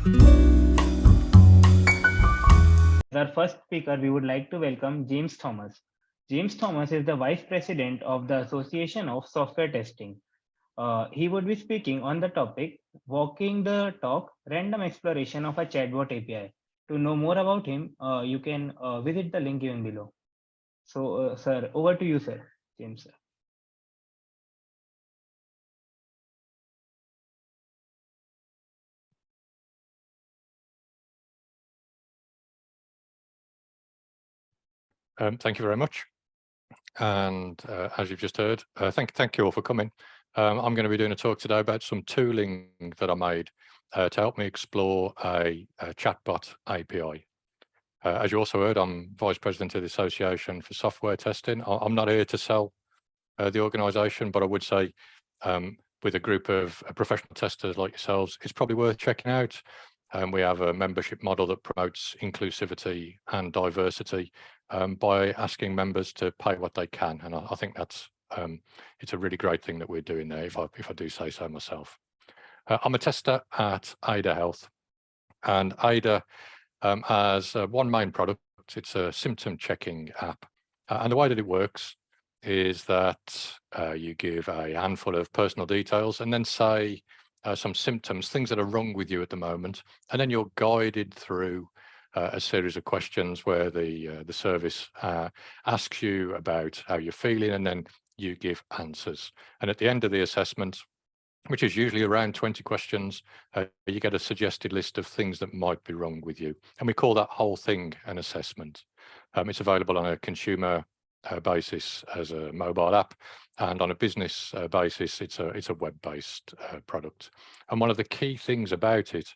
As our first speaker, we would like to welcome James Thomas. James Thomas is the Vice President of the Association of Software Testing. He would be speaking on the topic Walking the Talk Random Exploration of a Chatbot API. To know more about him, you can visit the link given below. So, sir, over to you, sir. James, sir. Thank you very much. And as you've just heard, thank you all for coming. I'm going to be doing a talk today about some tooling that I made to help me explore a Chatbot API. As you also heard, I'm Vice President of the Association for Software Testing. I'm not here to sell the organisation, but I would say with a group of professional testers like yourselves, it's probably worth checking out. We have a membership model that promotes inclusivity and diversity by asking members to pay what they can, and I think that's it's a really great thing that we're doing there, if I do say so myself. I'm a tester at Ada Health, and Ada has one main product. It's a symptom checking app, and the way that it works is that you give a handful of personal details and then say some symptoms, things that are wrong with you at the moment, and then you're guided through a series of questions where the service asks you about how you're feeling, and then you give answers. And at the end of the assessment, which is usually around 20 questions, you get a suggested list of things that might be wrong with you. And we call that whole thing an assessment. It's available on a consumer basis as a mobile app, and on a business basis, it's a web-based product. And one of the key things about it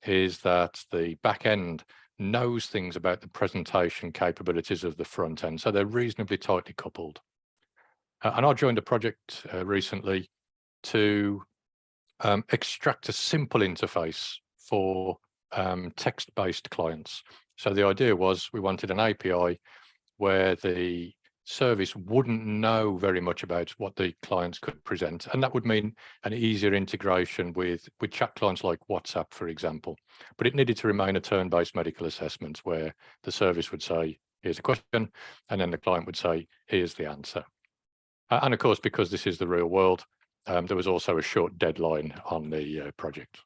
is that the back end knows things about the presentation capabilities of the front end, so they're reasonably tightly coupled. And I joined a project recently to extract a simple interface for text-based clients. So the idea was we wanted an API where the service wouldn't know very much about what the clients could present, and that would mean an easier integration with chat clients like WhatsApp, for example. But it needed to remain a turn-based medical assessment where the service would say, here's a question, and then the client would say, here's the answer. And of course, because this is the real world, there was also a short deadline on the project.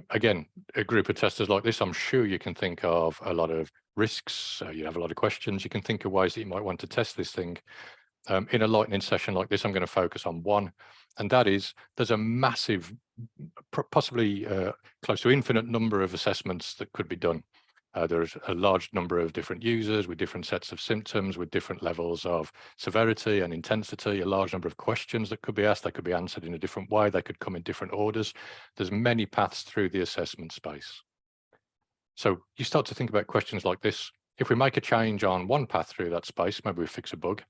Again, a group of testers like this, I'm sure you can think of a lot of risks. You have a lot of questions. You can think of ways that you might want to test this thing. In a lightning session like this, I'm going to focus on one, and that is there's a massive, possibly close to infinite number of assessments that could be done. There's a large number of different users with different sets of symptoms, with different levels of severity and intensity, a large number of questions that could be asked. They could be answered in a different way. They could come in different orders. There's many paths through the assessment space. So you start to think about questions like this. If we make a change on one path through that space, maybe we fix a bug,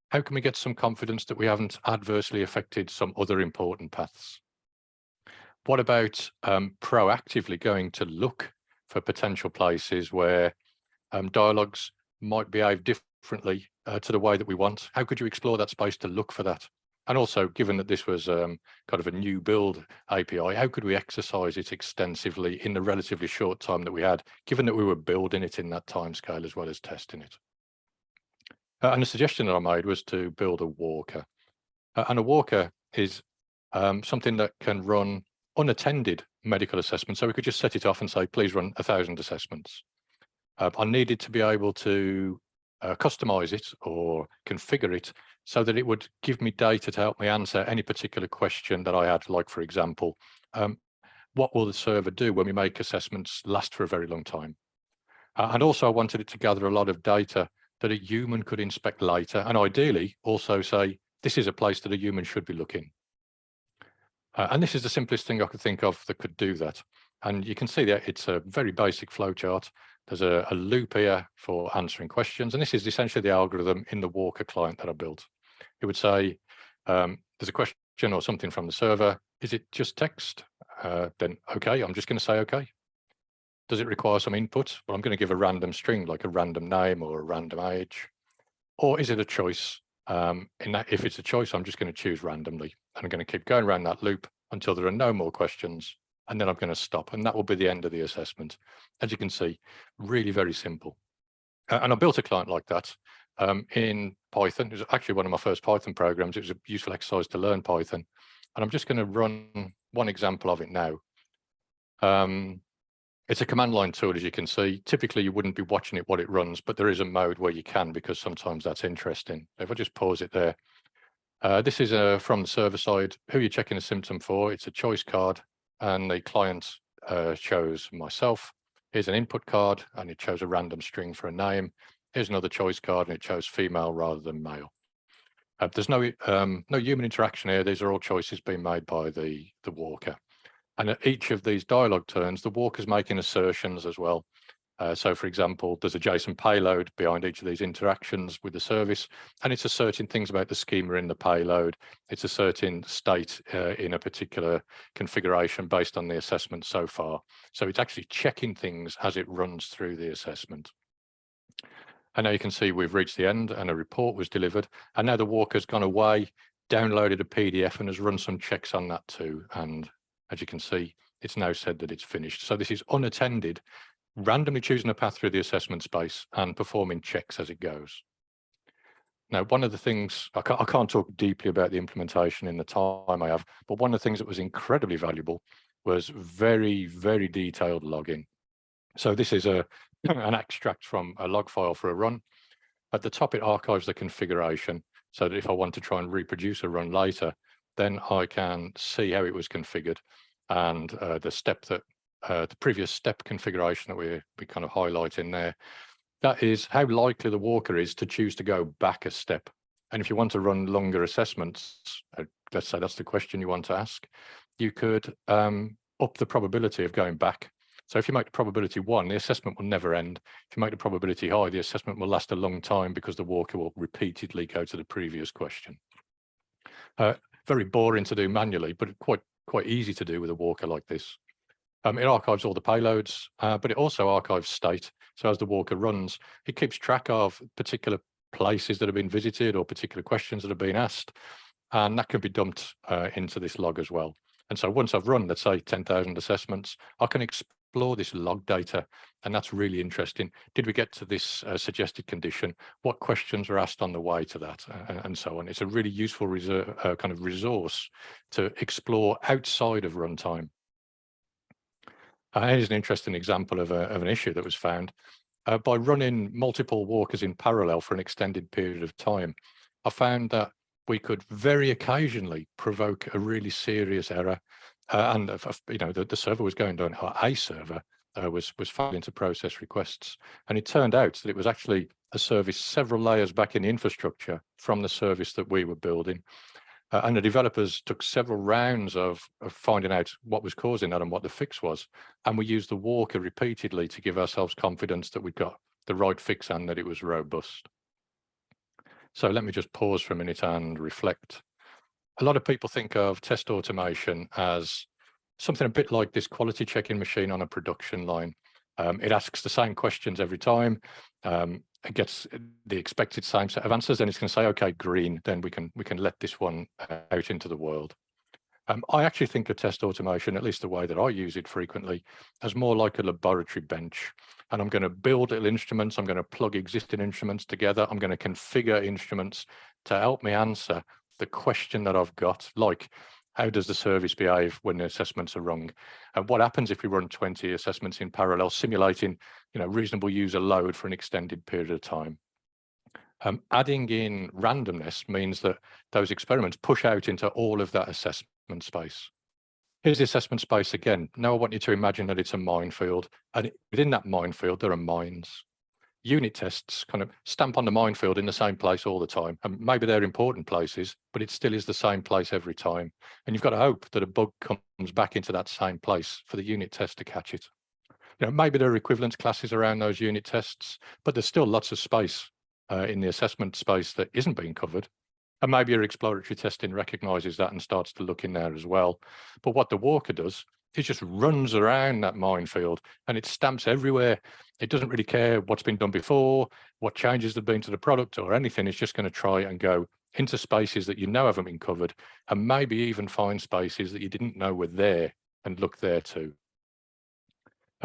how can we get some confidence that we haven't adversely affected some other important paths? What about proactively going to look for potential places where dialogues might behave differently to the way that we want? How could you explore that space to look for that? And also, given that this was kind of a new build API, how could we exercise it extensively in the relatively short time that we had, given that we were building it in that timescale as well as testing it? And the suggestion that I made was to build a walker. And a walker is something that can run unattended medical assessments. So we could just set it off and say, please run 1,000 assessments. I needed to be able to customize it or configure it so that it would give me data to help me answer any particular question that I had, like, for example, what will the server do when we make assessments last for a very long time? And also I wanted it to gather a lot of data that a human could inspect later, and ideally also say, this is a place that a human should be looking. And this is the simplest thing I could think of that could do that. And you can see that it's a very basic flowchart. There's a loop here for answering questions. And this is essentially the algorithm in the Walker client that I built. It would say, there's a question or something from the server. Is it just text? Then, okay, I'm just going to say, okay. Does it require some input? Well, I'm going to give a random string, like a random name or a random age. Or is it a choice? In that, if it's a choice, I'm just going to choose randomly. And I'm going to keep going around that loop until there are no more questions. and then I'm going to stop, and that will be the end of the assessment. As you can see, really very simple. And I built a client like that in Python. It was actually one of my first Python programs. It was a useful exercise to learn Python. And I'm just going to run one example of it now. It's a command line tool, as you can see. Typically, you wouldn't be watching it while it runs, but there is a mode where you can, because sometimes that's interesting. If I just pause it there. This is from the server side, who you're checking a symptom for. It's a choice card, and the client chose myself. Here's an input card, and it chose a random string for a name. Here's another choice card, and it chose female rather than male. There's no human interaction here. These are all choices being made by the walker. And at each of these dialogue turns, the walker's making assertions as well. So, for example, there's a JSON payload behind each of these interactions with the service, and it's asserting things about the schema in the payload. It's asserting state in a particular configuration based on the assessment so far. So it's actually checking things as it runs through the assessment. And now you can see we've reached the end and a report was delivered. And now the walker's gone away, downloaded a PDF, and has run some checks on that too. And as you can see, it's now said that it's finished. So this is unattended, randomly choosing a path through the assessment space and performing checks as it goes. Now, one of the things, I can't talk deeply about the implementation in the time I have, but one of the things that was incredibly valuable was very, very detailed logging. So this is an extract from a log file for a run. At the top, it archives the configuration, so that if I want to try and reproduce a run later, then I can see how it was configured, and the previous step configuration that we kind of highlight in there. That is how likely the walker is to choose to go back a step. And if you want to run longer assessments, let's say that's the question you want to ask, you could up the probability of going back. So if you make the probability 1, the assessment will never end. If you make the probability high, the assessment will last a long time because the walker will repeatedly go to the previous question. Very boring to do manually, but quite easy to do with a walker like this. It archives all the payloads, but it also archives state. So as the walker runs, it keeps track of particular places that have been visited or particular questions that have been asked, and that can be dumped into this log as well. And so once I've run, let's say 10,000 assessments, I can explore this log data, and that's really interesting. Did we get to this suggested condition? What questions were asked on the way to that, and so on. It's a really useful kind of resource to explore outside of runtime. Here's an interesting example of an issue that was found. By running multiple walkers in parallel for an extended period of time, I found that we could very occasionally provoke a really serious error, and the server was going down, or a server was failing to process requests, and it turned out that it was actually a service several layers back in the infrastructure from the service that we were building. And the developers took several rounds of finding out what was causing that and what the fix was. And we used the walker repeatedly to give ourselves confidence that we'd got the right fix and that it was robust. So let me just pause for a minute and reflect. A lot of people think of test automation as something a bit like this quality checking machine on a production line. It asks the same questions every time. It gets the expected same set of answers, and it's going to say, okay, green, then we can let this one out into the world. I actually think of test automation, at least the way that I use it frequently, as more like a laboratory bench. And I'm going to build little instruments. I'm going to plug existing instruments together. I'm going to configure instruments to help me answer the question that I've got, like, how does the service behave when the assessments are wrong? And what happens if we run 20 assessments in parallel, simulating, reasonable user load for an extended period of time? Adding in randomness means that those experiments push out into all of that assessment space. Here's the assessment space again. Now I want you to imagine that it's a minefield, and within that minefield, there are mines. Unit tests kind of stamp on the minefield in the same place all the time. And maybe they're important places, but it still is the same place every time. And you've got to hope that a bug comes back into that same place for the unit test to catch it. Maybe there are equivalence classes around those unit tests, but there's still lots of space in the assessment space that isn't being covered. And maybe your exploratory testing recognizes that and starts to look in there as well. But what the walker does, it just runs around that minefield and it stamps everywhere. It doesn't really care what's been done before, what changes have been to the product or anything. It's just going to try and go into spaces that haven't been covered, and maybe even find spaces that you didn't know were there and look there too.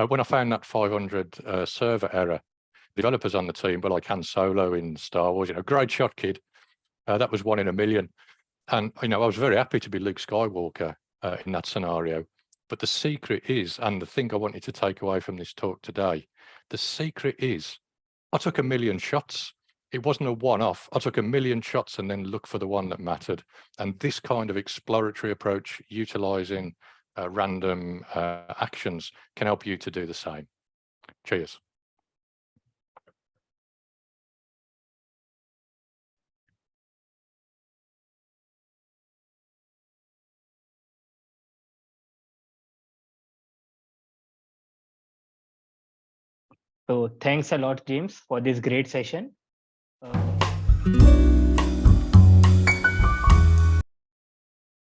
When I found that 500 server error, developers on the team were like Han Solo in Star Wars, great shot, kid. That was 1 in a million. And, I was very happy to be Luke Skywalker in that scenario. But the secret is, and the thing I wanted to take away from this talk today, the secret is I took 1 million shots. It wasn't a one-off. I took 1 million shots and then looked for the one that mattered. And this kind of exploratory approach, utilizing random actions, can help you to do the same. Cheers. So thanks a lot, James, for this great session.